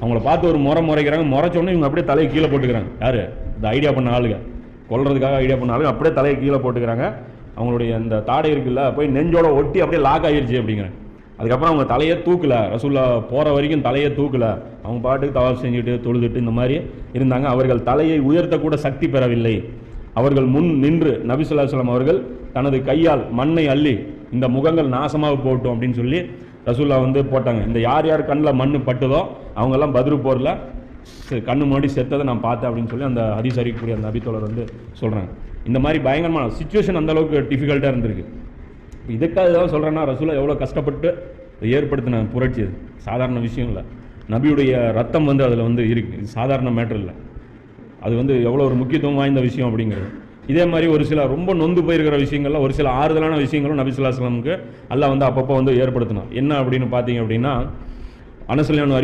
அவங்கள பார்த்து ஒரு முறைக்கிறாங்க. முறைச்சோடனே இவங்க அப்படியே தலையை கீழே போட்டுக்கிறாங்க. யார் இந்த ஐடியா பண்ண ஆளுங்க, கொல்றதுக்காக ஐடியா பண்ண ஆளுங்க அப்படியே தலையை கீழே போட்டுக்கிறாங்க. அவங்களுடைய அந்த தாடை இருக்குல்ல போய் நெஞ்சோட ஒட்டி அப்படியே லாக் ஆகிடுச்சு அப்படிங்கிறாங்க. அதுக்கப்புறம் அவங்க தலையே தூக்கலை, ரசூல்லா போகிற வரைக்கும் தலையே தூக்கலை. அவங்க பாட்டுக்கு தவாஃப் செஞ்சுட்டு தொழுதுட்டு இந்த மாதிரி இருந்தாங்க. அவர்கள் தலையை உயர்த்தக்கூட சக்தி பெறவில்லை. அவர்கள் முன் நின்று நபி ஸல்லல்லாஹு அலைஹி வஸல்லம் அவர்கள் தனது கையால் மண்ணை அள்ளி இந்த முகங்கள் நாசமாக போகட்டும் அப்படின்னு சொல்லி ரசூல்லா போட்டாங்க. இந்த யார் யார் கண்ணில் மண் பட்டுதோ அவங்கெல்லாம் பத்ரு போரில் கண்ணு முன்னாடி செத்ததை நான் பார்த்தேன் அப்படின்னு சொல்லி அந்த ஹதீஸ் அறிவிக்கக்கூடிய அந்த நபித்தோழர் சொல்கிறாங்க. இந்த மாதிரி பயங்கரமான சுச்சுவேஷன் அந்த அளவுக்கு டிஃபிகல்ட்டாக இருந்திருக்கு. இதுக்காக தான் சொல்கிறேன்னா ரசூலா எவ்வளோ கஷ்டப்பட்டு ஏற்படுத்தின புரட்சி. அது சாதாரண விஷயம் இல்லை. நபியுடைய ரத்தம் அதில் இருக்குது. இது சாதாரண மேட்டர் இல்லை. அது எவ்வளோ ஒரு முக்கியத்துவம் வாய்ந்த விஷயம் அப்படிங்கிறது. இதே மாதிரி ஒரு சில ரொம்ப நொந்து போயிருக்கிற விஷயங்கள்ல ஒரு சில ஆறுதலான விஷயங்களும் நபி ஸல்லல்லாஹு அலைஹி வஸல்லம் அல்லாஹ் அப்பப்போ ஏற்படுத்தணும். என்ன அப்படின்னு பார்த்தீங்க அப்படின்னா, அனஸ்